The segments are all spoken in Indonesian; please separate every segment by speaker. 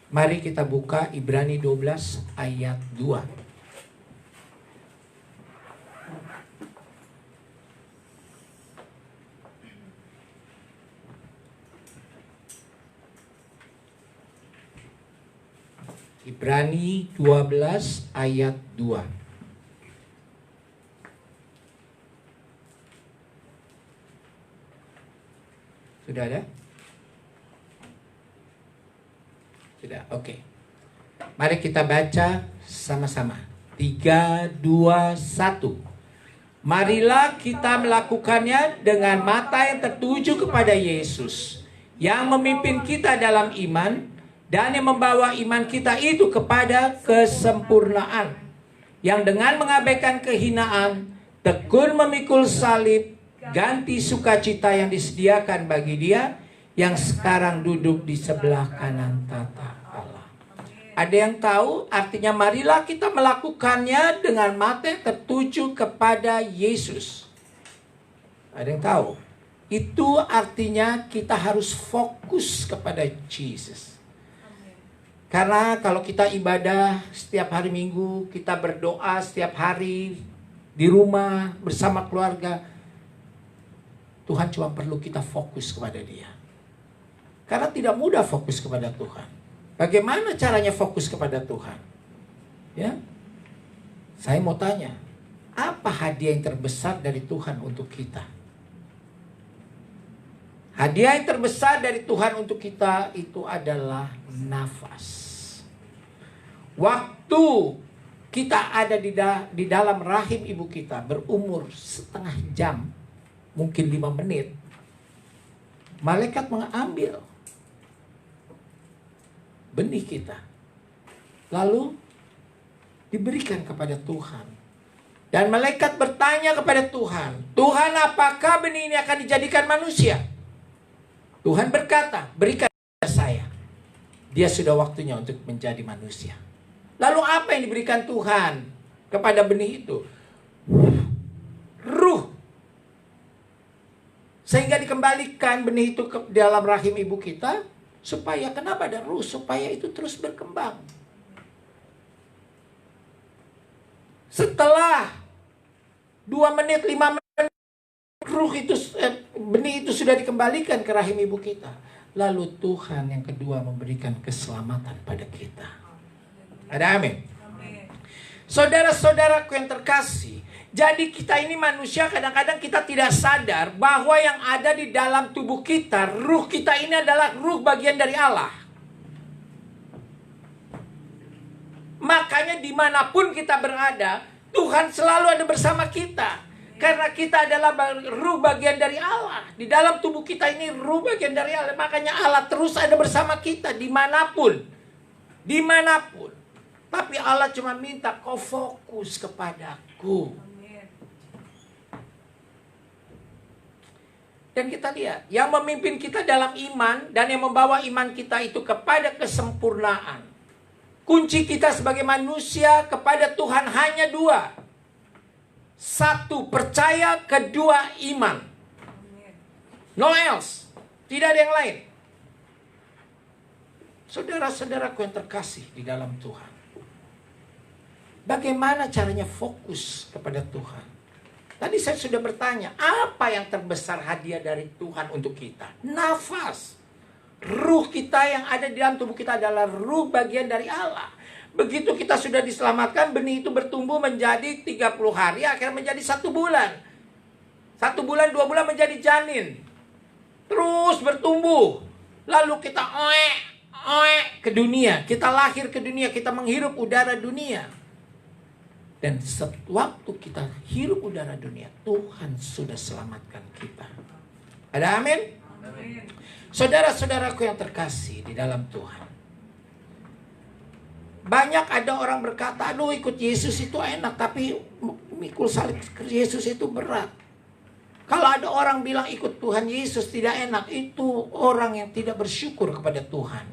Speaker 1: Mari kita buka Ibrani 12 ayat 2. Ibrani 12 ayat 2. Sudah ada? Sudah, oke. Mari kita baca sama-sama. 3, 2, 1. Marilah kita melakukannya dengan mata yang tertuju kepada Yesus, yang memimpin kita dalam iman, dan yang membawa iman kita itu kepada kesempurnaan, yang dengan mengabaikan kehinaan, tekun memikul salib, ganti sukacita yang disediakan bagi Dia yang sekarang duduk di sebelah kanan tata Allah. Ada yang tahu artinya marilah kita melakukannya dengan mata yang tertuju kepada Yesus? Ada yang tahu? Itu artinya kita harus fokus kepada Yesus. Karena kalau kita ibadah setiap hari Minggu, kita berdoa setiap hari di rumah bersama keluarga, Tuhan cuma perlu kita fokus kepada Dia. Karena tidak mudah fokus kepada Tuhan. Bagaimana caranya fokus kepada Tuhan? Ya, saya mau tanya, apa hadiah yang terbesar dari Tuhan untuk kita? Hadiah yang terbesar dari Tuhan untuk kita itu adalah nafas. Waktu kita ada di dalam rahim ibu kita berumur setengah jam, mungkin 5 menit, malaikat mengambil benih kita, lalu diberikan kepada Tuhan. Dan malaikat bertanya kepada Tuhan, Tuhan, apakah benih ini akan dijadikan manusia? Tuhan berkata, berikan kepada saya. Dia sudah waktunya untuk menjadi manusia. Lalu apa yang diberikan Tuhan kepada benih itu? Ruh. Sehingga dikembalikan benih itu ke dalam rahim ibu kita. Supaya kenapa ada ruh? Supaya itu terus berkembang. Setelah 2 menit, 5 menit, ruh itu, benih itu sudah dikembalikan ke rahim ibu kita. Lalu Tuhan yang kedua memberikan keselamatan pada kita. Ada amin? Saudara-saudaraku yang terkasih, jadi kita ini manusia, kadang-kadang kita tidak sadar bahwa yang ada di dalam tubuh kita, ruh kita ini adalah ruh bagian dari Allah. Makanya dimanapun kita berada, Tuhan selalu ada bersama kita. Karena kita adalah ruh bagian dari Allah. Di dalam tubuh kita ini ruh bagian dari Allah. Makanya Allah terus ada bersama kita dimanapun. Dimanapun. Tapi Allah cuma minta kau fokus kepadaku. Dan kita lihat, yang memimpin kita dalam iman dan yang membawa iman kita itu kepada kesempurnaan. Kunci kita sebagai manusia kepada Tuhan hanya 2. 1, percaya. 2, iman. No else. Tidak ada yang lain. Saudara-saudaraku yang terkasih di dalam Tuhan. Bagaimana caranya fokus kepada Tuhan? Tadi saya sudah bertanya, apa yang terbesar hadiah dari Tuhan untuk kita? Nafas. Ruh kita yang ada di dalam tubuh kita adalah ruh bagian dari Allah. Begitu kita sudah diselamatkan, benih itu bertumbuh menjadi 30 hari, akhirnya menjadi 1 bulan. 1 bulan, 2 bulan menjadi janin. Terus bertumbuh. Lalu kita ke dunia. Kita lahir ke dunia, kita menghirup udara dunia. Dan sewaktu kita hirup udara dunia, Tuhan sudah selamatkan kita. Ada amin? Amin. Saudara-saudaraku yang terkasih di dalam Tuhan. Banyak ada orang berkata, aduh ikut Yesus itu enak, tapi mikul salib Yesus itu berat. Kalau ada orang bilang ikut Tuhan Yesus tidak enak, itu orang yang tidak bersyukur kepada Tuhan.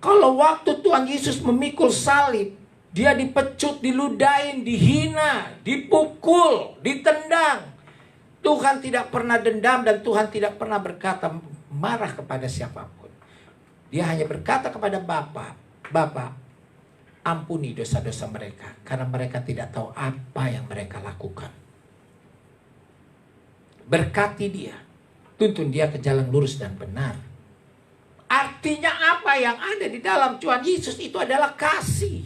Speaker 1: Kalau waktu Tuhan Yesus memikul salib, dia dipecut, diludahin, dihina, dipukul, ditendang. Tuhan tidak pernah dendam dan Tuhan tidak pernah berkata marah kepada siapapun. Dia hanya berkata kepada Bapa, Bapa, ampuni dosa-dosa mereka, karena mereka tidak tahu apa yang mereka lakukan. Berkati dia, tuntun dia ke jalan lurus dan benar. Artinya apa yang ada di dalam Tuhan Yesus itu adalah kasih.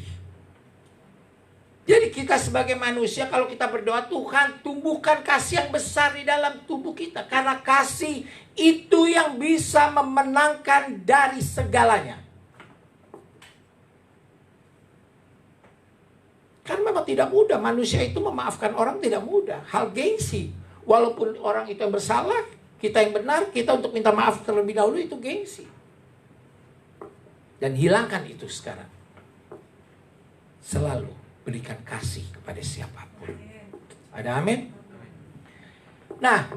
Speaker 1: Jadi kita sebagai manusia, kalau kita berdoa, Tuhan tumbuhkan kasih yang besar di dalam tubuh kita. Karena kasih itu yang bisa memenangkan dari segalanya. Kan memang tidak mudah, manusia itu memaafkan orang tidak mudah. Hal gengsi. Walaupun orang itu yang bersalah, kita yang benar, kita untuk minta maaf terlebih dahulu itu gengsi. Dan hilangkan itu sekarang. Selalu berikan kasih kepada siapapun. Ada amin? Nah,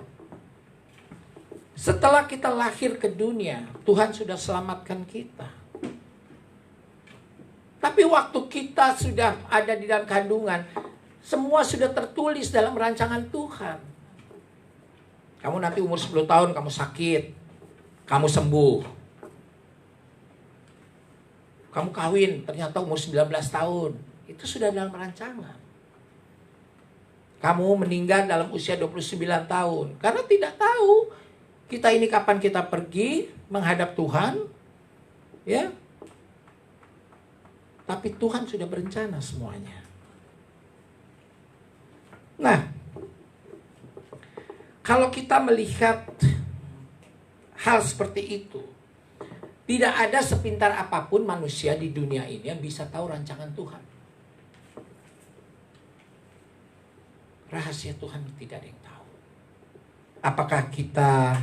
Speaker 1: setelah kita lahir ke dunia, Tuhan sudah selamatkan kita. Tapi waktu kita sudah ada di dalam kandungan, semua sudah tertulis dalam rancangan Tuhan. Kamu nanti umur 10 tahun kamu sakit, kamu sembuh. Kamu kawin, ternyata umur 19 tahun. Itu sudah dalam rancangan. Kamu meninggal dalam usia 29 tahun. Karena tidak tahu kita ini kapan kita pergi menghadap Tuhan. Ya. Tapi Tuhan sudah berencana semuanya. Nah, kalau kita melihat hal seperti itu, tidak ada sepintar apapun manusia di dunia ini yang bisa tahu rancangan Tuhan. Rahasia Tuhan tidak ada yang tahu. Apakah kita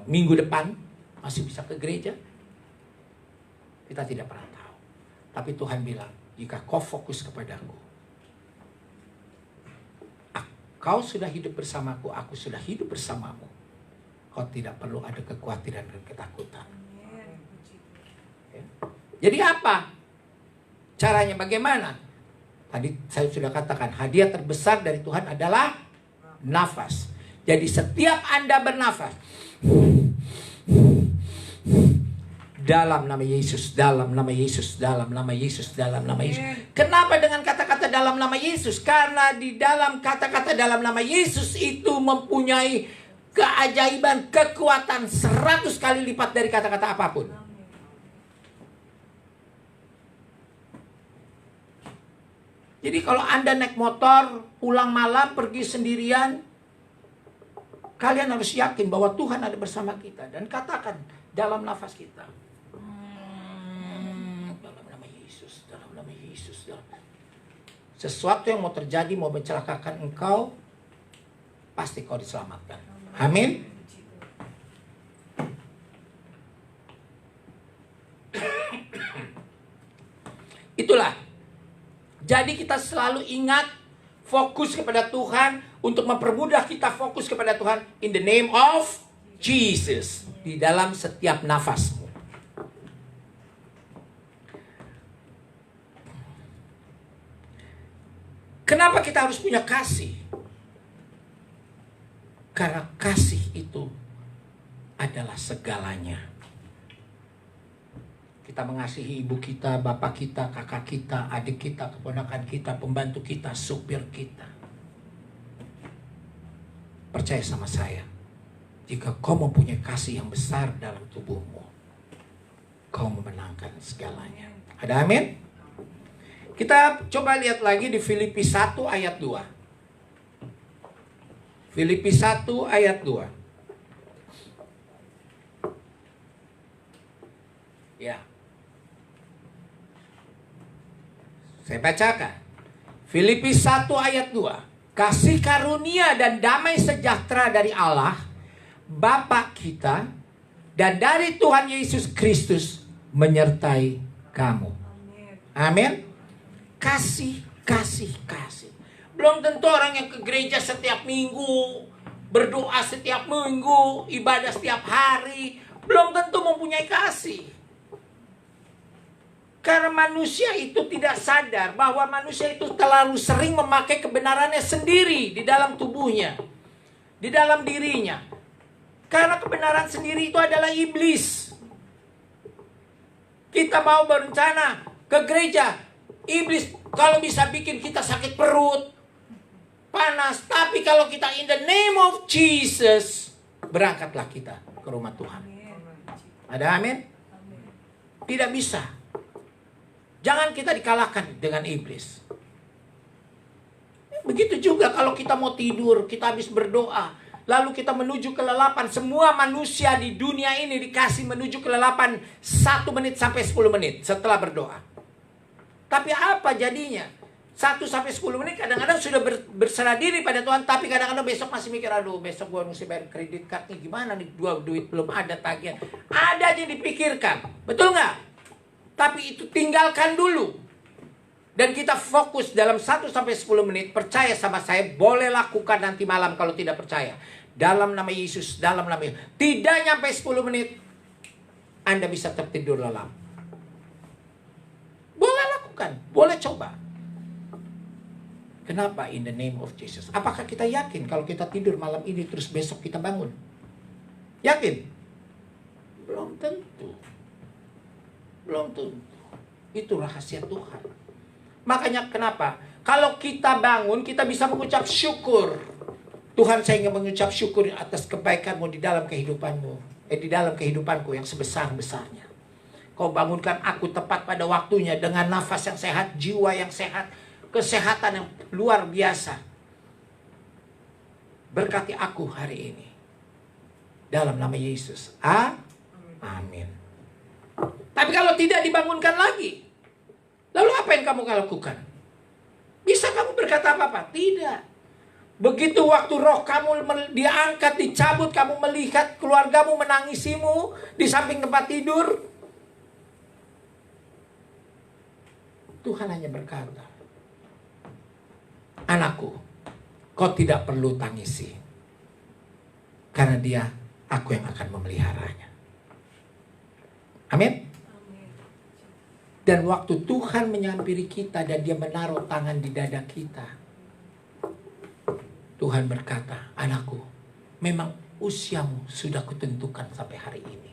Speaker 1: minggu depan masih bisa ke gereja? Kita tidak pernah tahu. Tapi Tuhan bilang, jika kau fokus kepadaku, kau sudah hidup bersamaku, aku sudah hidup bersamamu. Kau tidak perlu ada kekhawatiran dan ketakutan. Ya. Jadi apa? Caranya bagaimana? Tadi saya sudah katakan, hadiah terbesar dari Tuhan adalah nafas. Jadi setiap Anda bernafas, dalam nama Yesus, dalam nama Yesus, dalam nama Yesus, dalam nama Yesus. Kenapa dengan kata-kata dalam nama Yesus? Karena di dalam kata-kata dalam nama Yesus itu mempunyai keajaiban, kekuatan 100 kali lipat dari kata-kata apapun. Jadi kalau Anda naik motor, pulang malam, pergi sendirian, kalian harus yakin bahwa Tuhan ada bersama kita. Dan katakan dalam nafas kita, dalam nama Yesus, dalam nama Yesus. Sesuatu yang mau terjadi, mau mencelakakan engkau, pasti kau diselamatkan. Amin. Itulah. Jadi kita selalu ingat fokus kepada Tuhan untuk mempermudah kita fokus kepada Tuhan in the name of Jesus di dalam setiap nafasmu. Kenapa kita harus punya kasih? Karena kasih itu adalah segalanya. Kita mengasihi ibu kita, bapak kita, kakak kita, adik kita, keponakan kita, pembantu kita, supir kita. Percaya sama saya. Jika kau mempunyai kasih yang besar dalam tubuhmu, kau memenangkan segalanya. Ada amin? Kita coba lihat lagi di Filipi 1 ayat 2. Filipi 1 ayat 2. Ya. Saya bacakan. Filipi 1 ayat 2. Kasih karunia dan damai sejahtera dari Allah, Bapa kita, dan dari Tuhan Yesus Kristus menyertai kamu. Amin. Kasih, kasih, kasih. Belum tentu orang yang ke gereja setiap minggu, berdoa setiap minggu, ibadah setiap hari, belum tentu mempunyai kasih. Karena manusia itu tidak sadar bahwa manusia itu terlalu sering memakai kebenarannya sendiri di dalam tubuhnya, di dalam dirinya. Karena kebenaran sendiri itu adalah iblis. Kita mau berencana ke gereja, iblis kalau bisa bikin kita sakit perut, panas. Tapi kalau kita in the name of Jesus, berangkatlah kita ke rumah Tuhan. Ada amin? Tidak bisa. Jangan kita dikalahkan dengan iblis. Begitu juga kalau kita mau tidur, kita habis berdoa, lalu kita menuju kelelapan. Semua manusia di dunia ini dikasih menuju kelelapan 1 menit sampai 10 menit setelah berdoa. Tapi apa jadinya? 1 sampai 10 menit kadang-kadang sudah berserah diri pada Tuhan. Tapi kadang-kadang besok masih mikir, aduh besok gue mesti bayar kredit card nih. Gimana nih, duit belum ada, tagihan. Ada aja dipikirkan. Betul nggak? Tapi itu tinggalkan dulu. Dan kita fokus dalam 1 sampai 10 menit. Percaya sama saya, boleh lakukan nanti malam kalau tidak percaya. Dalam nama Yesus, dalam nama Yesus. Tidak nyampe 10 menit, Anda bisa tertidur lelap. Boleh lakukan, boleh coba. Kenapa? In the name of Jesus. Apakah kita yakin kalau kita tidur malam ini terus besok kita bangun? Yakin? Belum tentu. Belum tentu. Itu rahasia Tuhan. Makanya kenapa? Kalau kita bangun, kita bisa mengucap syukur. Tuhan, saya ingin mengucap syukur atas kebaikan-Mu di dalam kehidupan-Mu. Di dalam kehidupanku yang sebesar-besarnya. Kau bangunkan aku tepat pada waktunya dengan nafas yang sehat, jiwa yang sehat, kesehatan yang luar biasa. Berkati aku hari ini. Dalam nama Yesus. Amin. Tapi kalau tidak dibangunkan lagi, lalu apa yang kamu lakukan? Bisa kamu berkata apa-apa? Tidak. Begitu waktu roh kamu diangkat, dicabut, kamu melihat keluargamu menangisimu di samping tempat tidur, Tuhan hanya berkata, anakku, kau tidak perlu tangisi. Karena dia, aku yang akan memeliharanya. Amin. Dan waktu Tuhan menyampiri kita dan dia menaruh tangan di dada kita, Tuhan berkata, anakku, memang usiamu sudah kutentukan sampai hari ini.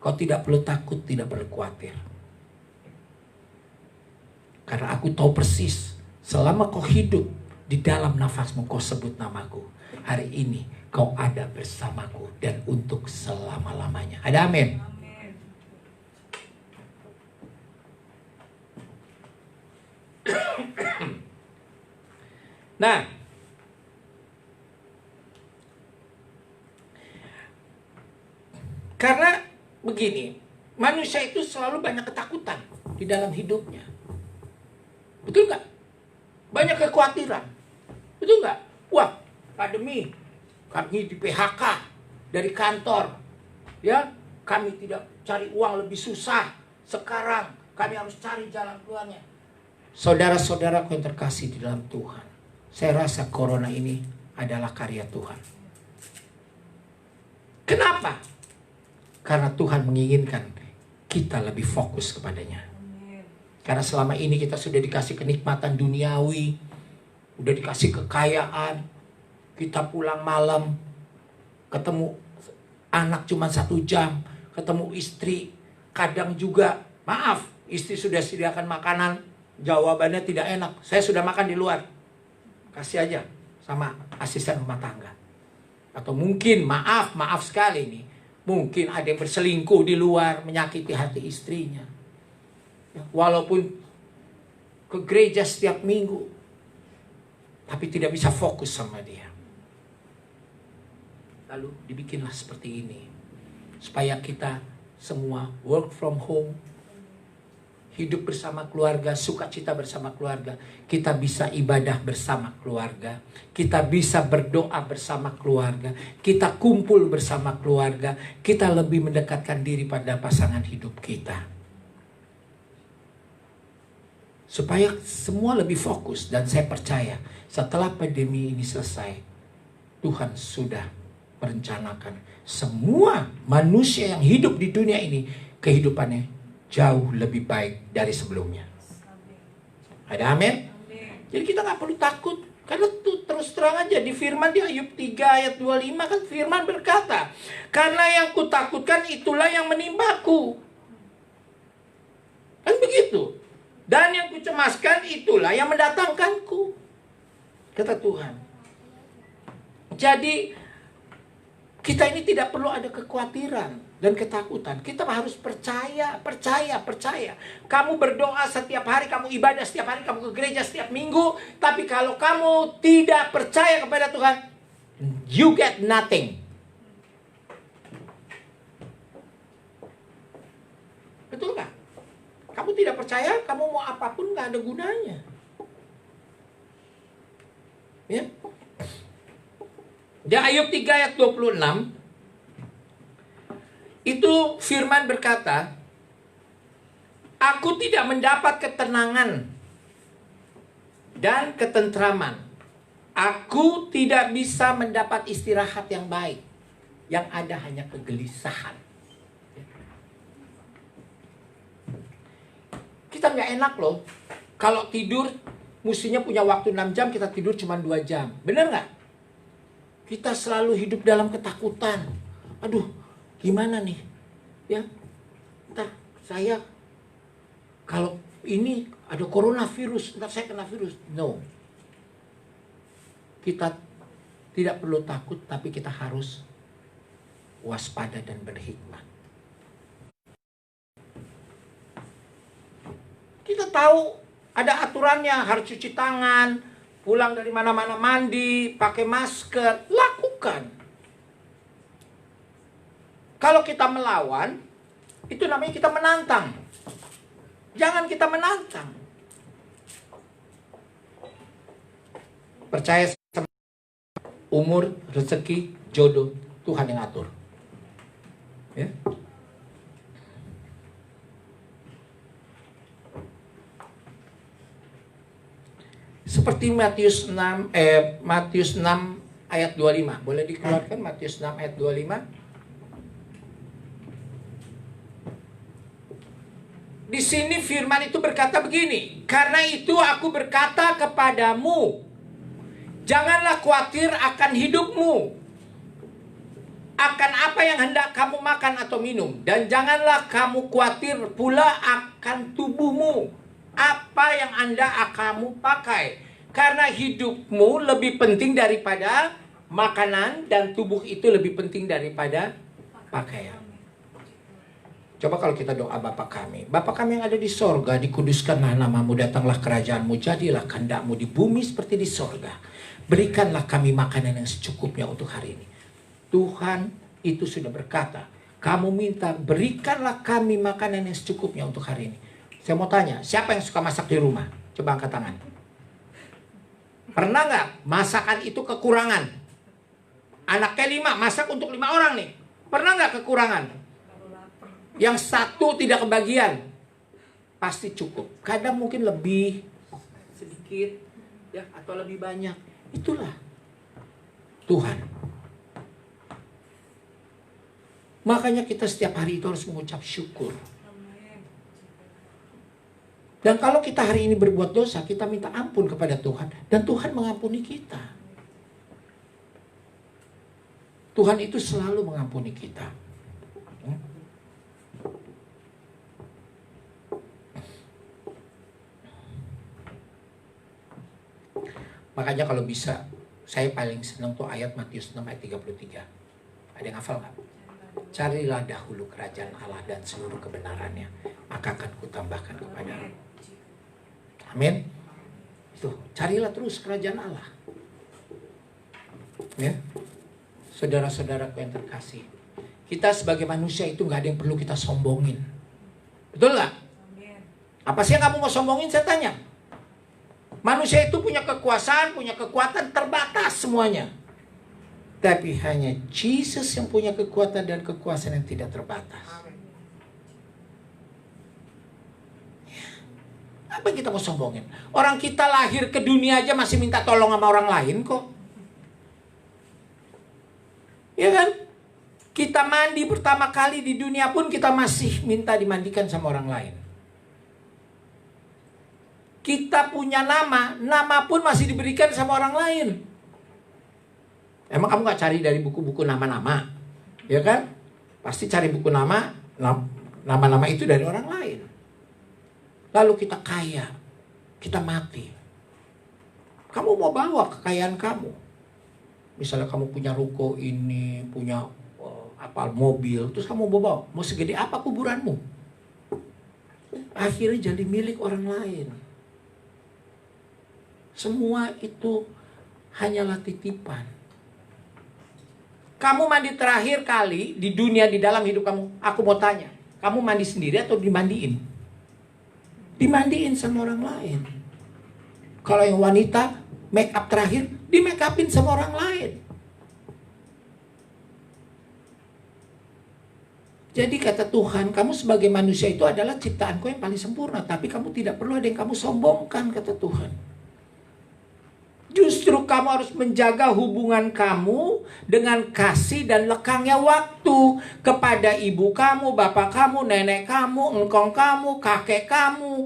Speaker 1: Kau tidak perlu takut, tidak perlu khawatir. Karena aku tahu persis, selama kau hidup di dalam nafasmu, kau sebut namaku. Hari ini kau ada bersamaku dan untuk selama-lamanya. Ada amin? Nah, karena begini, manusia itu selalu banyak ketakutan di dalam hidupnya. Betul nggak? Banyak kekhawatiran. Betul nggak? Wah, pandemi, kami di PHK dari kantor. Ya, kami tidak cari uang lebih susah. Sekarang kami harus cari jalan keluarnya. Saudara-saudaraku yang terkasih di dalam Tuhan, saya rasa corona ini adalah karya Tuhan. Kenapa? Karena Tuhan menginginkan kita lebih fokus kepadanya. Karena selama ini kita sudah dikasih kenikmatan duniawi, udah dikasih kekayaan, kita pulang malam, ketemu anak cuma 1 jam, ketemu istri, kadang juga, maaf, istri sudah sediakan makanan, jawabannya tidak enak, saya sudah makan di luar. Kasih aja sama asisten rumah tangga. Atau mungkin, maaf sekali nih, mungkin ada yang berselingkuh di luar, menyakiti hati istrinya. Walaupun ke gereja setiap minggu, tapi tidak bisa fokus sama dia. Lalu dibikinlah seperti ini, supaya kita semua work from home, hidup bersama keluarga, sukacita bersama keluarga. Kita bisa ibadah bersama keluarga. Kita bisa berdoa bersama keluarga. Kita kumpul bersama keluarga. Kita lebih mendekatkan diri pada pasangan hidup kita. Supaya semua lebih fokus. Dan saya percaya setelah pandemi ini selesai, Tuhan sudah merencanakan semua manusia yang hidup di dunia ini, kehidupannya jauh lebih baik dari sebelumnya. Ada amin? Jadi kita gak perlu takut. Karena tuh terus terang aja di firman di Ayub 3 ayat 25 kan firman berkata, karena yang kutakutkan itulah yang menimbaku. Kan begitu. Dan yang kucemaskan itulah yang mendatangkanku. Kata Tuhan. Jadi kita ini tidak perlu ada kekhawatiran dan ketakutan. Kita harus percaya. Kamu berdoa setiap hari, kamu ibadah setiap hari, kamu ke gereja setiap minggu. Tapi kalau kamu tidak percaya kepada Tuhan, you get nothing. Betul nggak? Kamu tidak percaya, kamu mau apapun nggak ada gunanya. Ya. Di Ayub 3 ayat 26 itu firman berkata, aku tidak mendapat ketenangan dan ketentraman. Aku tidak bisa mendapat istirahat yang baik. Yang ada hanya kegelisahan. Kita nggak enak loh. Kalau tidur mestinya punya waktu 6 jam, kita tidur cuma 2 jam. Bener nggak? Kita selalu hidup dalam ketakutan. Aduh, gimana nih? Ya, entah saya kalau ini ada coronavirus, entar saya kena virus. No. Kita tidak perlu takut, tapi kita harus waspada dan berhikmat. Kita tahu ada aturannya, harus cuci tangan, pulang dari mana-mana mandi, pakai masker, lakukan. Kalau kita melawan, itu namanya kita menantang. Jangan kita menantang. Percaya sama umur, rezeki, jodoh, Tuhan yang atur. Ya. Seperti Matius 6 ayat 25. Boleh dikeluarkan Matius 6 ayat 25? Di sini firman itu berkata begini, karena itu aku berkata kepadamu, janganlah khawatir akan hidupmu, akan apa yang hendak kamu makan atau minum, dan janganlah kamu khawatir pula akan tubuhmu, apa yang kamu pakai. Karena hidupmu lebih penting daripada makanan, dan tubuh itu lebih penting daripada pakaian. Coba kalau kita doa Bapa kami. Bapa kami yang ada di sorga, dikuduskanlah namamu, datanglah kerajaanmu, jadilah kehendakmu di bumi seperti di sorga. Berikanlah kami makanan yang secukupnya untuk hari ini. Tuhan itu sudah berkata, kamu minta berikanlah kami makanan yang secukupnya untuk hari ini. Saya mau tanya, siapa yang suka masak di rumah? Coba angkat tangan. Pernah nggak masakan itu kekurangan? Anaknya 5, masak untuk 5 orang nih. Pernah nggak kekurangan? Yang 1 tidak kebagian, pasti cukup. Kadang mungkin lebih sedikit, ya, atau lebih banyak. Itulah Tuhan. Makanya kita setiap hari itu harus mengucap syukur. Dan kalau kita hari ini berbuat dosa, kita minta ampun kepada Tuhan. Dan Tuhan mengampuni kita. Tuhan itu selalu mengampuni kita. Makanya kalau bisa, saya paling senang tuh ayat Matius 6 ayat 33. Ada yang hafal nggak? Carilah dahulu kerajaan Allah dan seluruh kebenarannya, maka akan kutambahkan kepadamu. Amin. Itu, carilah terus kerajaan Allah. Ya, saudara-saudaraku yang terkasih, kita sebagai manusia itu nggak ada yang perlu kita sombongin. Betul nggak? Apa sih yang kamu mau sombongin? Saya tanya. Manusia itu punya kekuasaan, punya kekuatan terbatas semuanya. Tapi hanya Jesus yang punya kekuatan dan kekuasaan yang tidak terbatas. Apa yang kita mau sombongin? Orang kita lahir ke dunia aja masih minta tolong sama orang lain kok. Ya kan? Kita mandi pertama kali di dunia pun kita masih minta dimandikan sama orang lain. Kita punya nama, nama pun masih diberikan sama orang lain. Emang kamu gak cari dari buku-buku nama-nama? Ya kan? Pasti cari buku nama-nama itu dari orang lain. Lalu kita kaya, kita mati. Kamu mau bawa kekayaan kamu. Misalnya kamu punya ruko ini, punya mobil, terus kamu mau bawa. Mau segede apa kuburanmu? Akhirnya jadi milik orang lain. Semua itu hanyalah titipan. Kamu mandi terakhir kali di dunia, di dalam hidup kamu, aku mau tanya, kamu mandi sendiri atau dimandiin? Dimandiin sama orang lain. Kalau yang wanita, make up terakhir, di make upin sama orang lain. Jadi kata Tuhan, kamu sebagai manusia itu adalah ciptaanku yang paling sempurna. Tapi kamu tidak perlu ada yang kamu sombongkan, kata Tuhan. Justru kamu harus menjaga hubungan kamu dengan kasih dan lekangnya waktu kepada ibu kamu, bapak kamu, nenek kamu, engkong kamu, kakek kamu,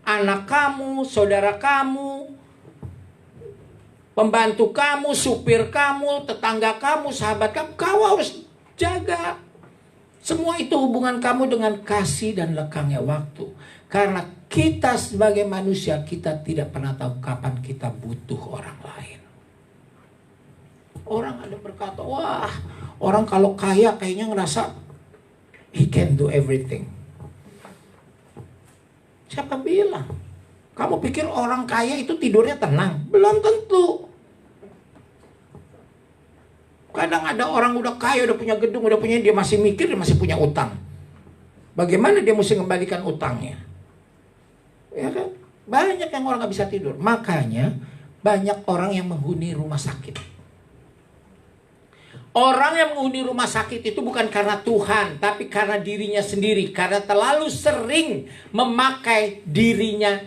Speaker 1: anak kamu, saudara kamu, pembantu kamu, supir kamu, tetangga kamu, sahabat kamu. Kau harus jaga. Semua itu hubungan kamu dengan kasih dan lekangnya waktu. Karena kita sebagai manusia, kita tidak pernah tahu kapan kita butuh orang lain. Orang ada berkata, wah, orang kalau kaya kayaknya ngerasa he can do everything. Siapa bilang? Kamu pikir orang kaya itu tidurnya tenang? Belum tentu. Kadang ada orang udah kaya, udah punya gedung, udah punya, dia masih mikir, dia masih punya utang. Bagaimana dia mesti mengembalikan utangnya? Ya kan? Banyak yang orang gak bisa tidur. Makanya banyak orang yang menghuni rumah sakit. Orang yang menghuni rumah sakit itu bukan karena Tuhan, tapi karena dirinya sendiri. Karena terlalu sering memakai dirinya,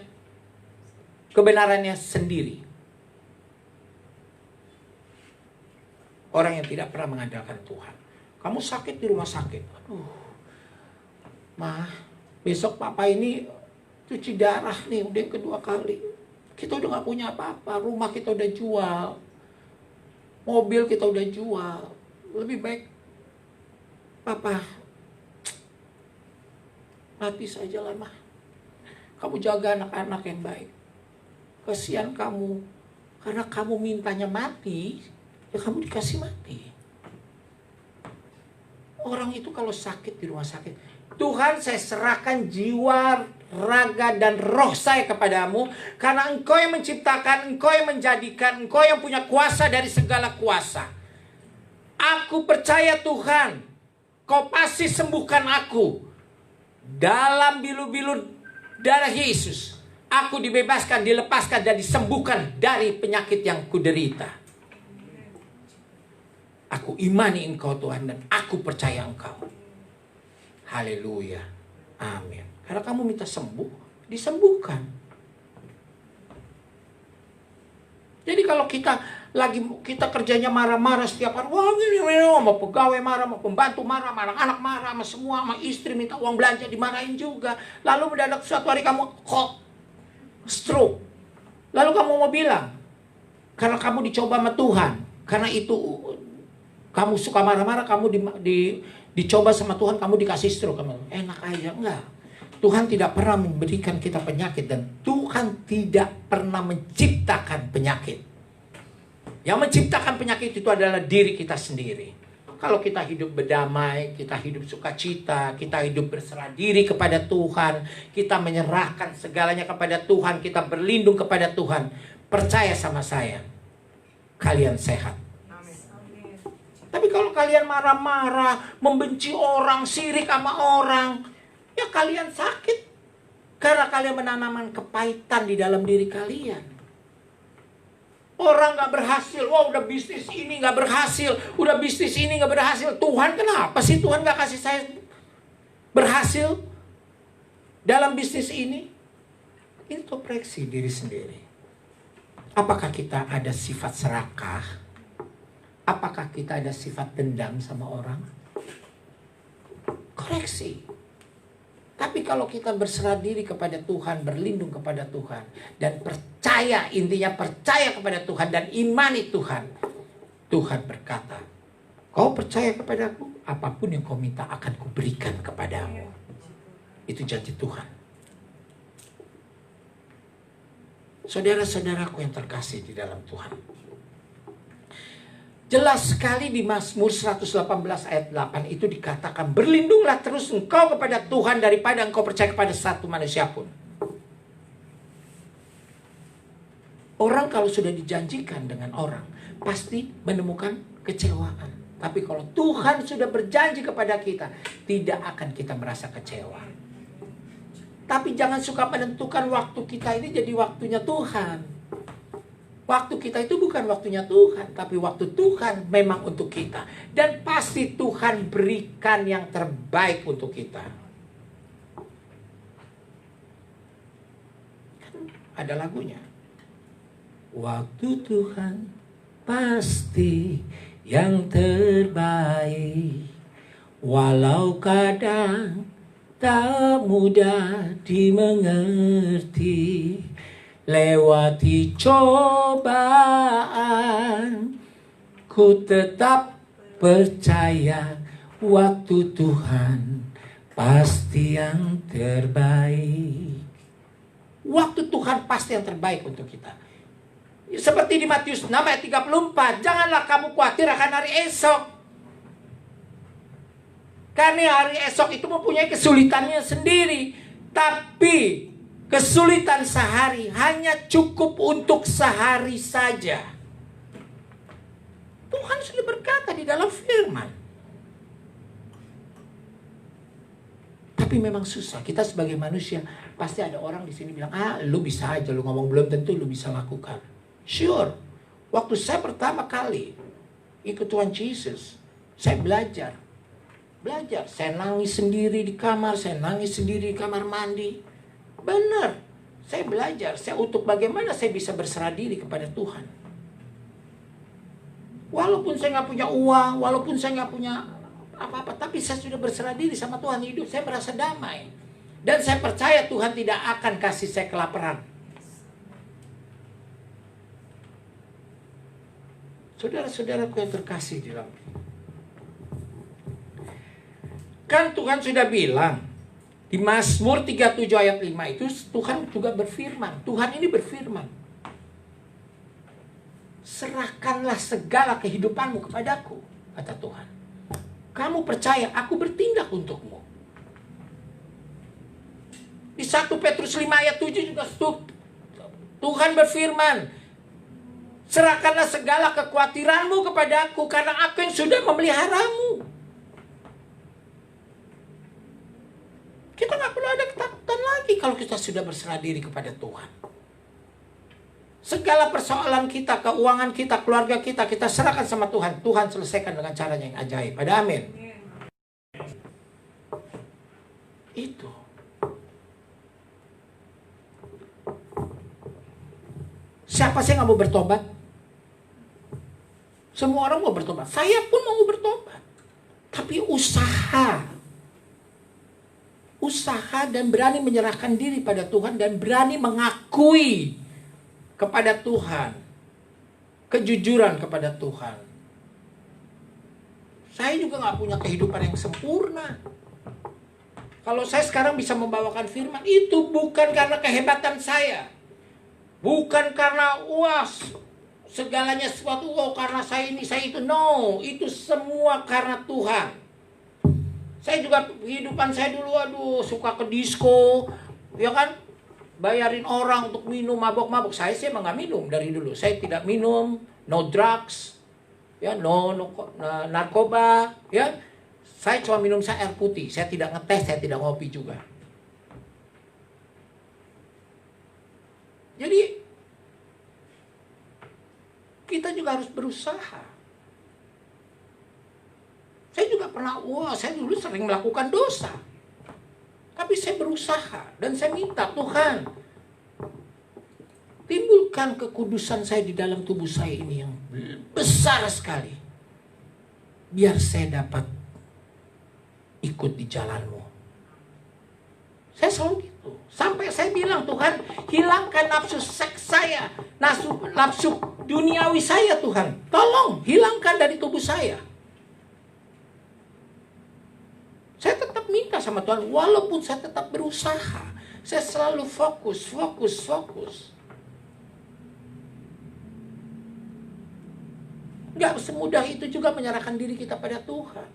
Speaker 1: kebenarannya sendiri. Orang yang tidak pernah mengandalkan Tuhan. Kamu sakit di rumah sakit. Aduh, mah, besok papa ini cuci darah nih, udah yang kedua kali. Kita udah gak punya apa-apa. Rumah kita udah jual. Mobil kita udah jual. Lebih baik papa mati saja lah, mah. Kamu jaga anak-anak yang baik. Kasihan kamu. Karena kamu mintanya mati, ya kamu dikasih mati. Orang itu kalau sakit di rumah sakit, Tuhan, saya serahkan jiwa, raga, dan roh saya kepadamu. Karena Engkau yang menciptakan, Engkau yang menjadikan, Engkau yang punya kuasa dari segala kuasa. Aku percaya Tuhan, Kau pasti sembuhkan aku. Dalam bilu-bilu darah Yesus, aku dibebaskan, dilepaskan, dan disembuhkan dari penyakit yang kuderita. Aku imani Engkau Tuhan, dan aku percaya Engkau. Haleluya. Amin. Karena kamu minta sembuh, disembuhkan. Jadi kalau kita kerjanya marah-marah setiap hari, wah gini, mau pegawai marah, mau pembantu marah, anak marah, sama semua, sama istri minta uang belanja dimarahin juga. Lalu mendadak suatu hari kamu kok stroke. Lalu kamu mau bilang, karena kamu dicoba sama Tuhan, karena itu kamu suka marah-marah, kamu dicoba sama Tuhan, kamu dikasih stroke. Kamu enak aja. Enggak. Tuhan tidak pernah memberikan kita penyakit, dan Tuhan tidak pernah menciptakan penyakit. Yang menciptakan penyakit itu adalah diri kita sendiri. Kalau kita hidup berdamai, kita hidup sukacita, kita hidup berserah diri kepada Tuhan, kita menyerahkan segalanya kepada Tuhan, kita berlindung kepada Tuhan, percaya sama saya, kalian sehat. Tapi kalau kalian marah-marah, membenci orang, sirik sama orang, ya kalian sakit. Karena kalian menanamkan kepahitan di dalam diri kalian. Orang gak berhasil, wah udah bisnis ini gak berhasil, udah bisnis ini gak berhasil. Tuhan kenapa sih Tuhan gak kasih saya berhasil dalam bisnis ini? Introspeksi diri sendiri. Apakah kita ada sifat serakah? Apakah kita ada sifat dendam sama orang? Koreksi. Tapi kalau kita berserah diri kepada Tuhan, berlindung kepada Tuhan, dan percaya, intinya percaya kepada Tuhan dan imani Tuhan. Tuhan berkata, kau percaya kepadaku, apapun yang kau minta akan kuberikan kepadamu. Itu janji Tuhan. Saudara-saudaraku yang terkasih di dalam Tuhan. Jelas sekali di Mazmur 118 ayat 8 itu dikatakan, berlindunglah terus engkau kepada Tuhan daripada engkau percaya kepada satu manusia pun. Orang kalau sudah dijanjikan dengan orang, pasti menemukan kecewaan. Tapi kalau Tuhan sudah berjanji kepada kita, tidak akan kita merasa kecewa. Tapi jangan suka menentukan waktu kita ini jadi waktunya Tuhan. Waktu kita itu bukan waktunya Tuhan, tapi waktu Tuhan memang untuk kita. Dan pasti Tuhan berikan yang terbaik untuk kita. Ada lagunya. Waktu Tuhan pasti yang terbaik. Walau kadang tak mudah dimengerti. Lewati cobaan, ku tetap percaya waktu Tuhan pasti yang terbaik. Waktu Tuhan pasti yang terbaik untuk kita. Seperti di Matius 6 ayat 34, janganlah kamu khawatir akan hari esok. Karena hari esok itu mempunyai kesulitannya sendiri. Tapi kesulitan sehari hanya cukup untuk sehari saja. Tuhan sudah berkata di dalam firman. Tapi memang susah. Kita sebagai manusia, pasti ada orang di sini bilang, lu bisa aja, lu ngomong belum tentu lu bisa lakukan. Sure. Waktu saya pertama kali ikut Tuhan Yesus, saya belajar. Saya nangis sendiri di kamar, saya nangis sendiri di kamar mandi. Benar, saya belajar, saya untuk bagaimana saya bisa berserah diri kepada Tuhan. Walaupun saya nggak punya uang, walaupun saya nggak punya apa-apa, tapi saya sudah berserah diri sama Tuhan, hidup saya merasa damai. Dan saya percaya Tuhan tidak akan kasih saya kelaparan. Saudara-saudaraku yang terkasih di dalam. Kan Tuhan sudah bilang, di Mazmur 37 ayat 5 itu Tuhan juga berfirman. Tuhan ini berfirman. Serahkanlah segala kehidupanmu kepadaku, kata Tuhan. Kamu percaya aku bertindak untukmu. Di 1 Petrus 5 ayat 7 juga Tuhan berfirman. Serahkanlah segala kekhawatiranmu kepadaku karena aku yang sudah memeliharamu. Kita nggak perlu ada ketakutan lagi kalau kita sudah berserah diri kepada Tuhan. Segala persoalan kita, keuangan kita, keluarga kita, kita serahkan sama Tuhan. Tuhan selesaikan dengan caranya yang ajaib. Ada amin. Itu. Siapa sih yang nggak mau bertobat? Semua orang mau bertobat. Saya pun mau bertobat. Tapi usaha dan berani menyerahkan diri pada Tuhan dan berani mengakui kepada Tuhan, kejujuran kepada Tuhan. Saya juga nggak punya kehidupan yang sempurna. Kalau saya sekarang bisa membawakan firman, itu bukan karena kehebatan saya, bukan karena segalanya sesuatu karena saya ini saya itu. No, itu semua karena Tuhan. Saya juga kehidupan saya dulu suka ke disco, ya kan, bayarin orang untuk minum, mabok-mabok. Saya sih emang nggak minum dari dulu. Saya tidak minum, no drugs, ya, no narkoba, ya. Saya cuma minum air putih. Saya tidak ngetes, saya tidak ngopi juga. Jadi kita juga harus berusaha. Saya juga pernah, saya dulu sering melakukan dosa. Tapi saya berusaha dan saya minta Tuhan, timbulkan kekudusan saya di dalam tubuh saya ini yang besar sekali. Biar saya dapat ikut di jalanmu. Saya selalu gitu. Sampai saya bilang, Tuhan, hilangkan nafsu seks saya, nafsu duniawi saya, Tuhan. Tolong hilangkan dari tubuh saya. Saya tetap minta sama Tuhan, walaupun saya tetap berusaha. Saya selalu fokus. Gak semudah itu juga menyerahkan diri kita pada Tuhan.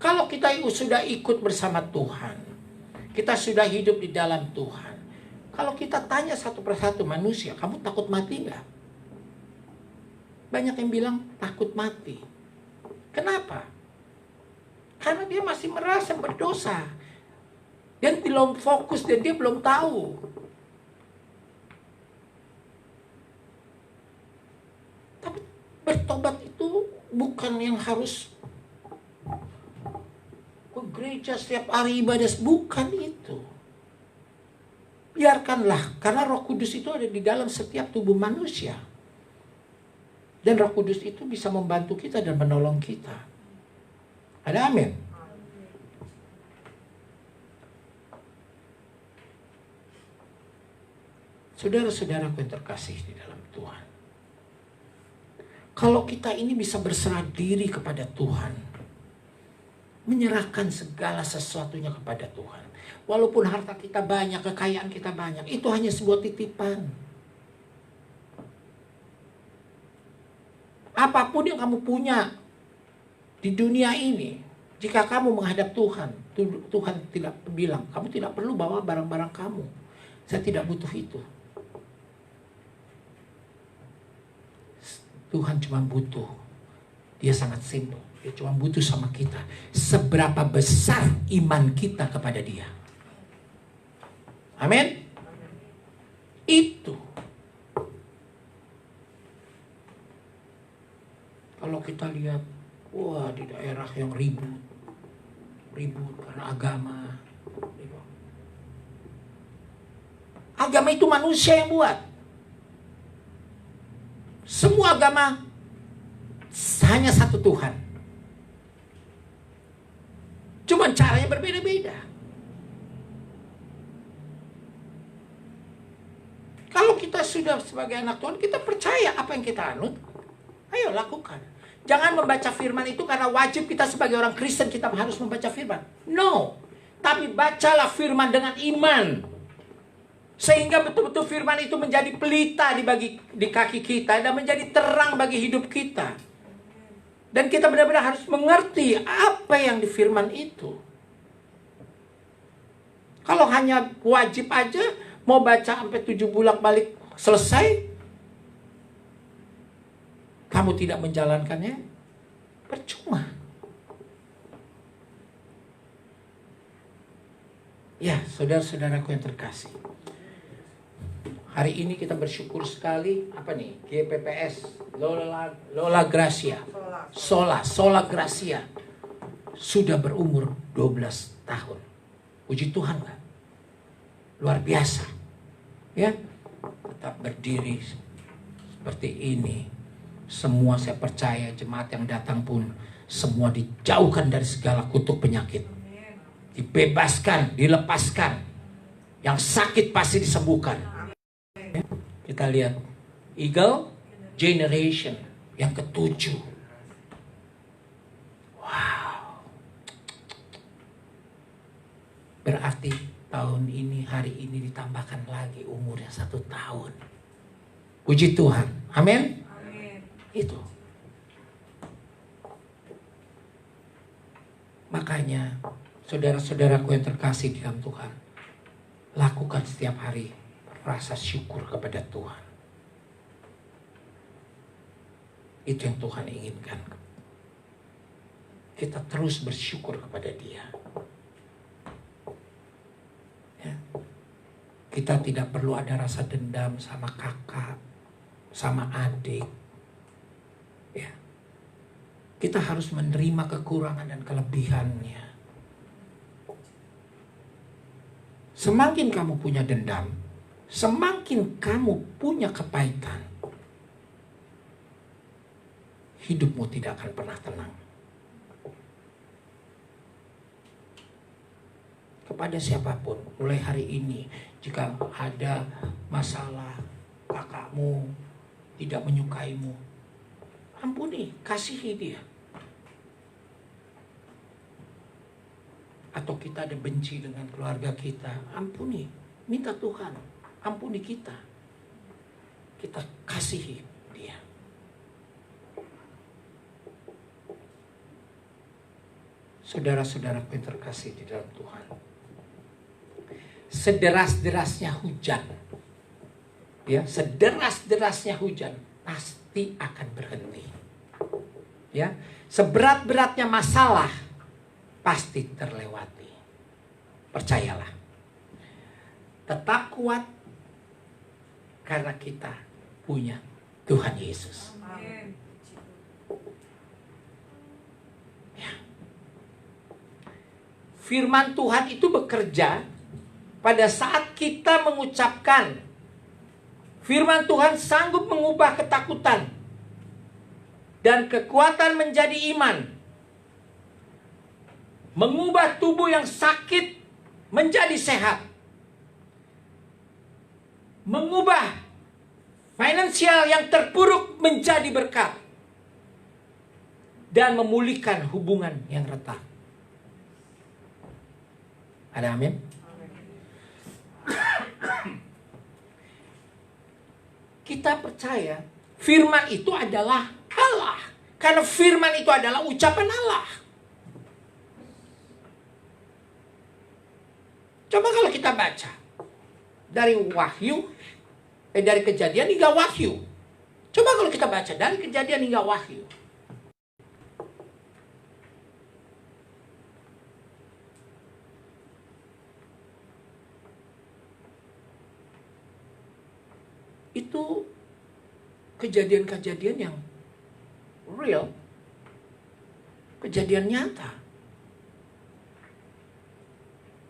Speaker 1: Kalau kita sudah ikut bersama Tuhan, kita sudah hidup di dalam Tuhan. Kalau kita tanya satu persatu manusia, kamu takut mati nggak? Banyak yang bilang takut mati. Kenapa? Karena dia masih merasa berdosa. Dia belum fokus dan dia belum tahu. Tapi bertobat itu bukan yang harus ke gereja setiap hari ibadah, bukan itu. Biarkanlah, karena Roh Kudus itu ada di dalam setiap tubuh manusia. Dan Roh Kudus itu bisa membantu kita dan menolong kita. Ada amin? Saudara-saudaraku yang terkasih di dalam Tuhan. Kalau kita ini bisa berserah diri kepada Tuhan, menyerahkan segala sesuatunya kepada Tuhan. Walaupun harta kita banyak, kekayaan kita banyak, itu hanya sebuah titipan. Apapun yang kamu punya di dunia ini, jika kamu menghadap Tuhan, Tuhan tidak bilang, kamu tidak perlu bawa barang-barang kamu. Saya tidak butuh itu. Tuhan cuma butuh. Dia sangat simpel. Dia cuma butuh sama kita. Seberapa besar iman kita kepada Dia. Amin. Itu. Kalau kita lihat, wah di daerah yang ribut karena agama. Agama itu manusia yang buat. Semua agama hanya satu Tuhan. Cuman caranya berbeda-beda. Kalau kita sudah sebagai anak Tuhan, kita percaya apa yang kita anut, ayo lakukan. Jangan membaca firman itu karena wajib kita sebagai orang Kristen kita harus membaca firman. No. Tapi bacalah firman dengan iman. Sehingga betul-betul firman itu menjadi pelita di kaki kita dan menjadi terang bagi hidup kita. Dan kita benar-benar harus mengerti apa yang di firman itu. Kalau hanya wajib aja, mau baca sampai 7 bolak-balik selesai, kamu tidak menjalankannya, percuma. Ya, saudara-saudaraku yang terkasih. Hari ini kita bersyukur sekali, apa nih? GPPS, Lola Gracia. Sola Gracia. Sudah berumur 12 tahun. Puji Tuhan kan? Luar biasa. Ya, tetap berdiri seperti ini. Semua saya percaya jemaat yang datang pun semua dijauhkan dari segala kutuk penyakit. Dibebaskan, dilepaskan. Yang sakit pasti disembuhkan. Kita lihat Eagle Generation yang ke-7. Wow. Berarti tahun ini, hari ini ditambahkan lagi umurnya 1 tahun. Puji Tuhan. Amin. Itu. Makanya saudara-saudaraku yang terkasih di dalam Tuhan, lakukan setiap hari rasa syukur kepada Tuhan. Itu yang Tuhan inginkan. Kita terus bersyukur kepada Dia. Ya. Kita tidak perlu ada rasa dendam sama kakak, sama adik. Ya. Kita harus menerima kekurangan dan kelebihannya. Semakin kamu punya dendam, semakin kamu punya kepahitan, hidupmu tidak akan pernah tenang. kepada siapapun. Mulai hari ini, jika ada masalah, kakakmu tidak menyukaimu, ampuni, kasihi dia. Atau kita ada benci dengan keluarga kita, ampuni. Minta Tuhan, ampuni kita. Kita kasihi dia. Saudara-saudara yang terkasih di dalam Tuhan, sederas-derasnya hujan, ya, sederas-derasnya hujan pasti akan berhenti. Ya, seberat-beratnya masalah pasti terlewati. Percayalah. Tetap kuat karena kita punya Tuhan Yesus.
Speaker 2: Amin.
Speaker 1: Firman Tuhan itu bekerja pada saat kita mengucapkan. Firman Tuhan sanggup mengubah ketakutan dan kekuatan menjadi iman. Mengubah tubuh yang sakit menjadi sehat. Mengubah finansial yang terpuruk menjadi berkat. Dan memulihkan hubungan yang retak. Ada amin? Kita percaya firman itu adalah Allah. Karena firman itu adalah ucapan Allah. Coba kalau kita baca dari Wahyu, dari Kejadian hingga Wahyu. Coba kalau kita baca dari Kejadian hingga Wahyu. Itu kejadian-kejadian yang real, kejadian nyata.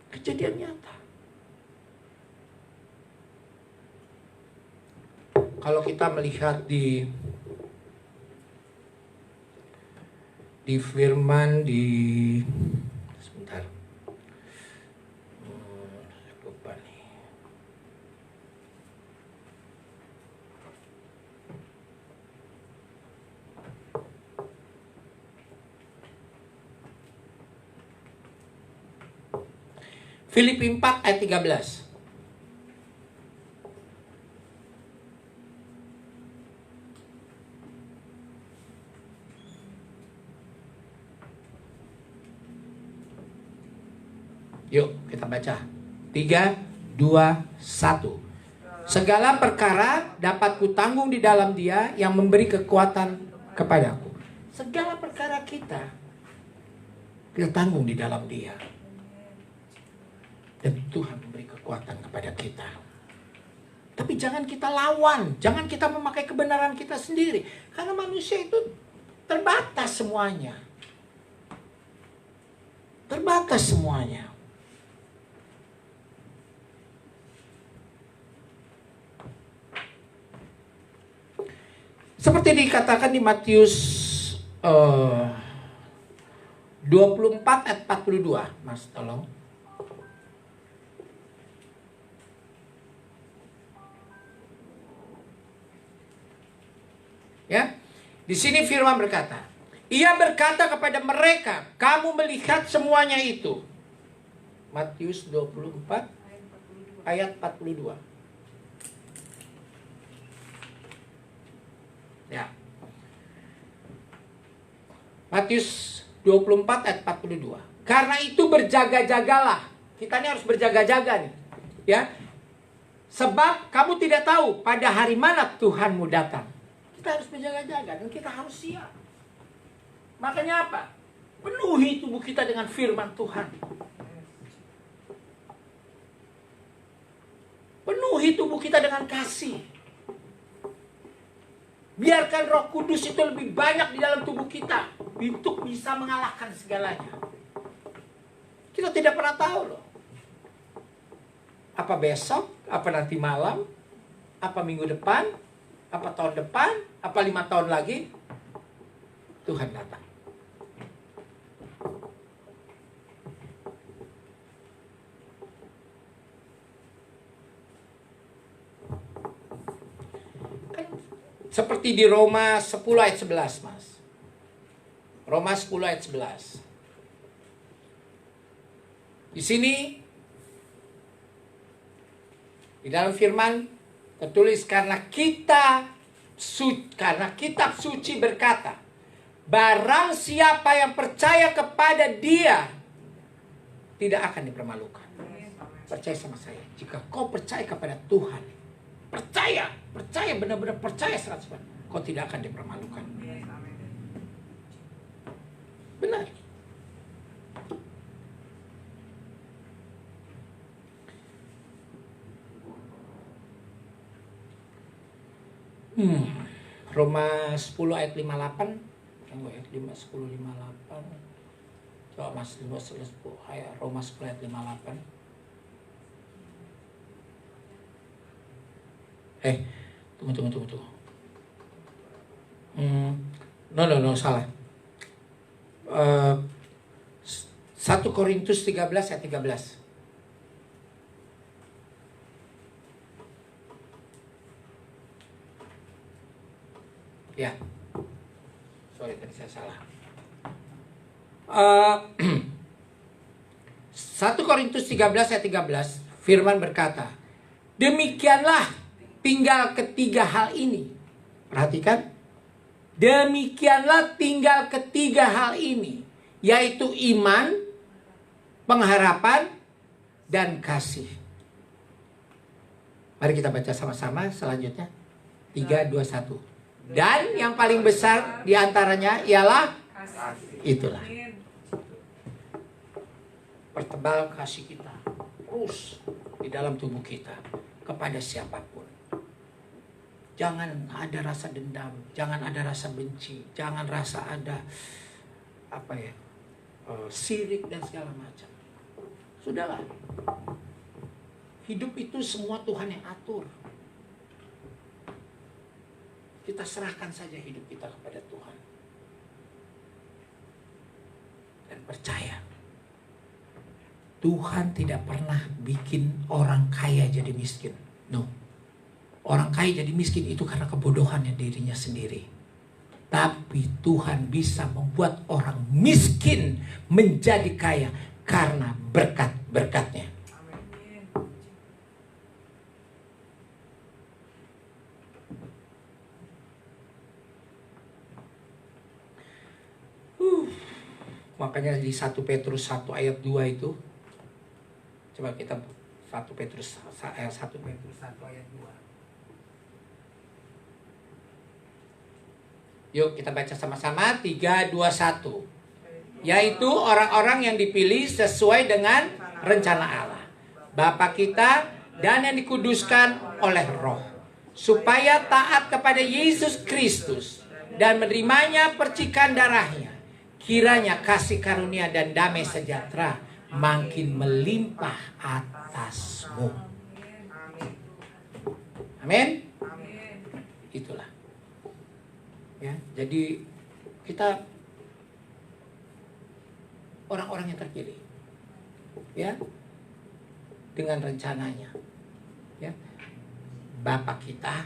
Speaker 1: Kejadian nyata. Kalau kita melihat di firman sebentar. Lupa nih. Filipi 4 ayat 13. Yuk kita baca. 3, 2, 1. Segala perkara dapat kutanggung di dalam Dia yang memberi kekuatan kepadaku. Segala perkara kita tanggung di dalam Dia. Dan Tuhan memberi kekuatan kepada kita. Tapi jangan kita lawan. Jangan kita memakai kebenaran kita sendiri. Karena manusia itu terbatas semuanya. Terbatas semuanya. Seperti dikatakan di Matius 24 ayat 42. Mas tolong. Ya, di sini firman berkata, Ia berkata kepada mereka, kamu melihat semuanya itu. Matius 24 ayat 42. Ya. Matius 24 ayat 42. Karena itu berjaga-jagalah. Kita ini harus berjaga-jaga nih. Ya. Sebab kamu tidak tahu pada hari mana Tuhanmu datang. Kita harus berjaga-jaga dan kita harus siap. Makanya apa? Penuhi tubuh kita dengan firman Tuhan. Penuhi tubuh kita dengan kasih. Biarkan Roh Kudus itu lebih banyak di dalam tubuh kita untuk bisa mengalahkan segalanya. Kita tidak pernah tahu loh. Apa besok, apa nanti malam, apa minggu depan, apa tahun depan, apa 5 tahun lagi, Tuhan datang. Seperti di Roma 10 ayat 11, Mas. Roma 10 ayat 11. Di sini, di dalam firman tertulis, karena kitab suci berkata, barang siapa yang percaya kepada Dia tidak akan dipermalukan. Percaya sama saya. Jika kau percaya kepada Tuhan, percaya benar-benar percaya 100%, kau tidak akan dipermalukan. Benar. Roma 10 ayat 58. Tunggu ya, 10 58. Coba Mas, Roma 10 ayat 58. Tunggu. No, salah. 1 Korintus 13 ayat 13. Ya, sorry tadi saya salah. 1 Korintus 13 ayat 13, firman berkata, demikianlah tinggal ketiga hal ini. Perhatikan, demikianlah tinggal ketiga hal ini, yaitu iman, pengharapan, dan kasih. Mari kita baca sama-sama selanjutnya. 3, 2, 1. Dan yang paling besar diantaranya ialah itulah. Pertebal kasih kita terus di dalam tubuh kita kepada siapapun. Jangan ada rasa dendam, jangan ada rasa benci, jangan rasa ada sirik dan segala macam. Sudahlah. Hidup itu semua Tuhan yang atur. Kita serahkan saja hidup kita kepada Tuhan. Dan percaya, Tuhan tidak pernah bikin orang kaya jadi miskin. No. Orang kaya jadi miskin itu karena kebodohannya dirinya sendiri. Tapi Tuhan bisa membuat orang miskin menjadi kaya karena berkat-berkatnya. Makanya di 1 Petrus 1 ayat 2 itu, coba kita 1 Petrus 1 ayat 2. Yuk kita baca sama-sama. 3, 2, 1. Yaitu orang-orang yang dipilih sesuai dengan rencana Allah, Bapa kita, dan yang dikuduskan oleh Roh, supaya taat kepada Yesus Kristus dan menerimanya percikan darahnya. Kiranya kasih karunia dan damai sejahtera makin melimpah atasmu. Amin. Itulah. Ya, jadi kita orang-orang yang terpilih. Ya. Dengan rencananya. Ya. Bapa kita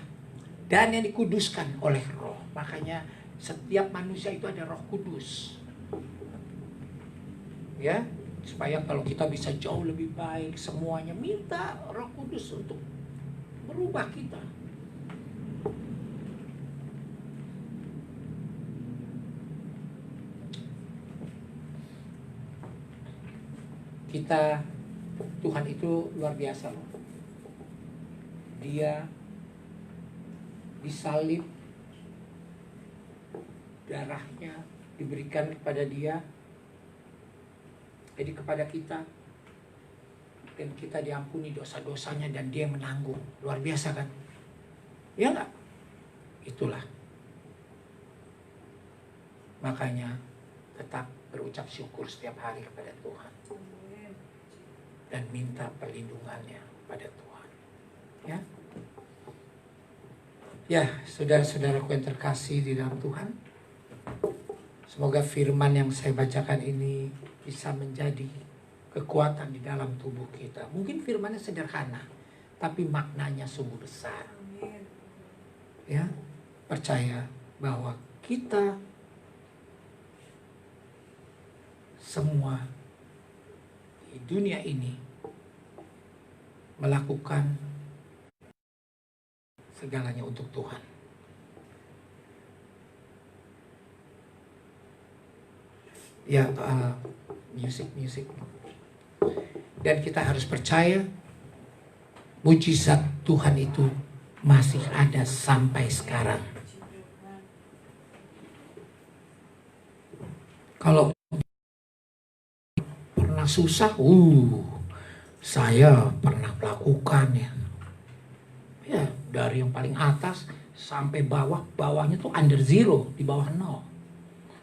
Speaker 1: dan yang dikuduskan oleh Roh. Makanya setiap manusia itu ada Roh Kudus. Ya, supaya kalau kita bisa jauh lebih baik semuanya, minta Roh Kudus untuk merubah kita. Tuhan itu luar biasa loh. Dia disalib, darahnya diberikan kepada dia, jadi kepada kita, dan kita diampuni dosa-dosanya dan dia menanggung. Luar biasa kan? Ya enggak? Itulah. Makanya tetap berucap syukur setiap hari kepada Tuhan. Dan minta perlindungannya pada Tuhan. Ya. Ya, saudara-saudaraku yang terkasih di dalam Tuhan. Semoga firman yang saya bacakan ini bisa menjadi kekuatan di dalam tubuh kita. Mungkin firmannya sederhana, tapi maknanya sungguh besar. Ya, percaya bahwa kita semua di dunia ini melakukan segalanya untuk Tuhan. Ya, musik. Dan kita harus percaya mujizat Tuhan itu masih ada sampai sekarang. Kalau pernah susah, saya pernah melakukan ya. Ya, dari yang paling atas sampai bawah, bawahnya tuh under zero, di bawah nol.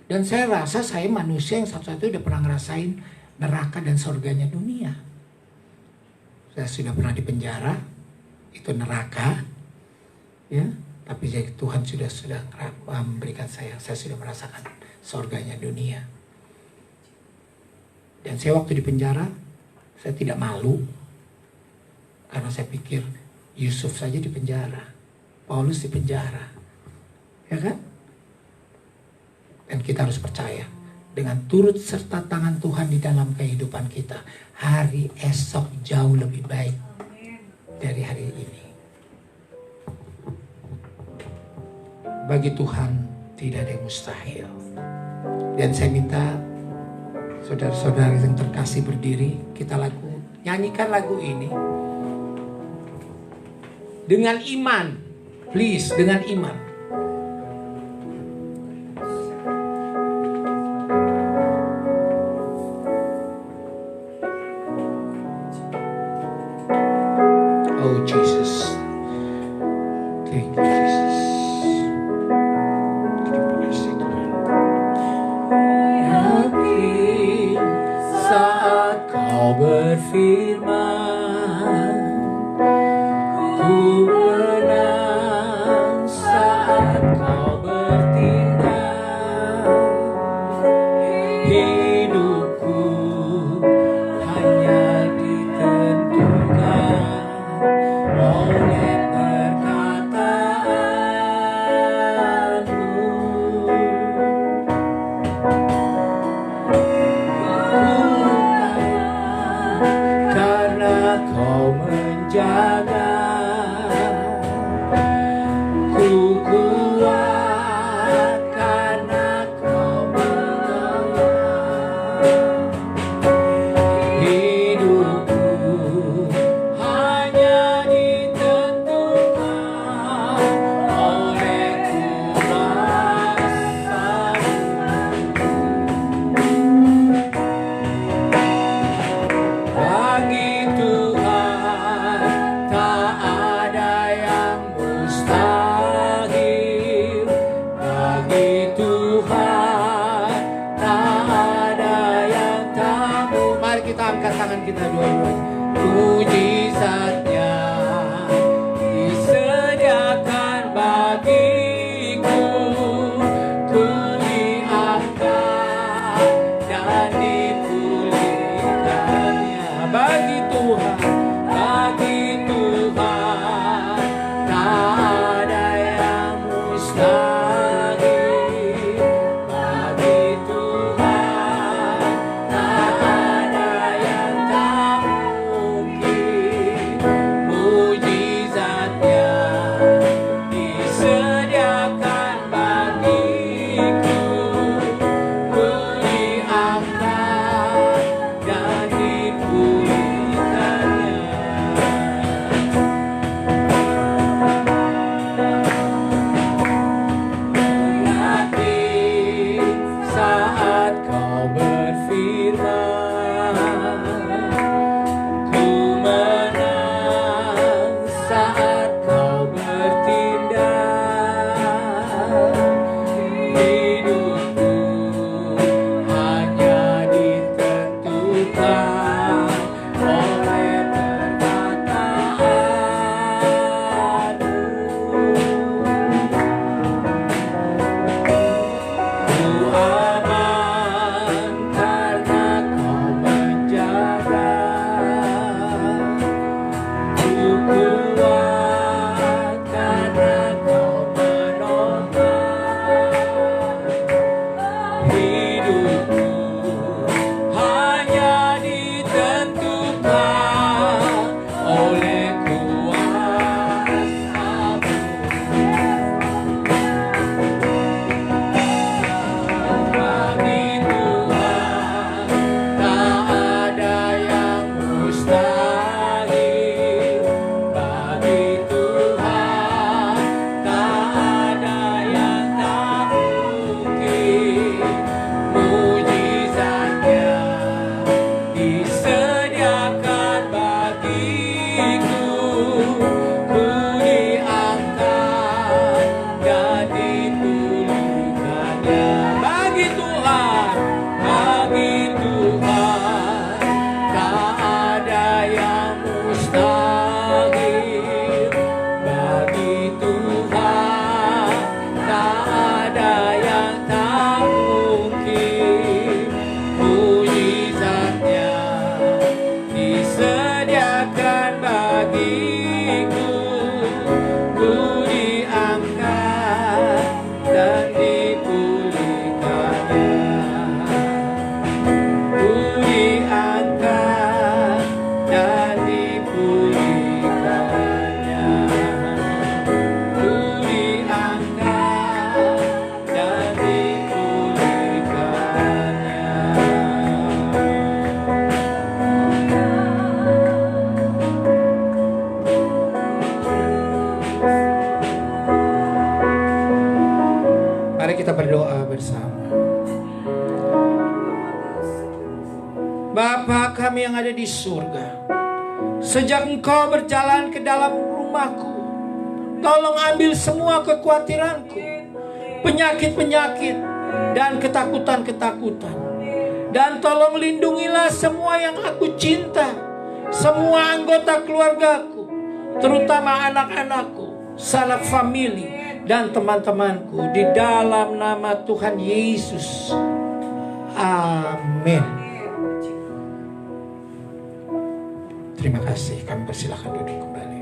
Speaker 1: Dan saya rasa saya manusia yang satu-satunya udah pernah ngerasain neraka dan surganya dunia. Saya sudah pernah di penjara, itu neraka, ya. Tapi Tuhan sudah memberikan saya sudah merasakan surganya dunia. Dan saya waktu di penjara, saya tidak malu, karena saya pikir Yusuf saja di penjara, Paulus di penjara, ya kan? Dan kita harus percaya dengan turut serta tangan Tuhan di dalam kehidupan kita, hari esok jauh lebih baik dari hari ini. Bagi Tuhan tidak ada yang mustahil. Dan saya minta saudara-saudara yang terkasih berdiri, kita nyanyikan lagu ini dengan iman, please, dengan iman. Oh Jesus, thank you Jesus. Yakin saat kau berfirman, ku menang saat kau bertindak. Hidupku hanya ditentukan oleh perkataanmu. Karena kau menjaga, ku kuat karena kau menolong. Hidupku hanya ditentukan oleh kuasa-Mu. Bagi Tuhan tak ada yang mustahil. Bagi Tuhan tak ada yang tak mungkin. Mari kita angkat tangan kita dua-duanya. Mujizatnya disediakan bagiku, ku diangkat dan dipulihkannya. Bagi Tuhan tak ada yang mustahil. Bagi Tuhan tak ada yang tak mungkin. Bapa kami yang ada di surga, sejak Engkau berjalan ke dalam rumahku, tolong ambil semua kekhawatiranku, penyakit-penyakit, dan ketakutan-ketakutan. Dan tolong lindungilah semua yang aku cinta, semua anggota keluargaku, terutama anak-anakku, sanak famili, dan teman-temanku, di dalam nama Tuhan Yesus. Amin. Terima kasih, kami persilahkan duduk kembali.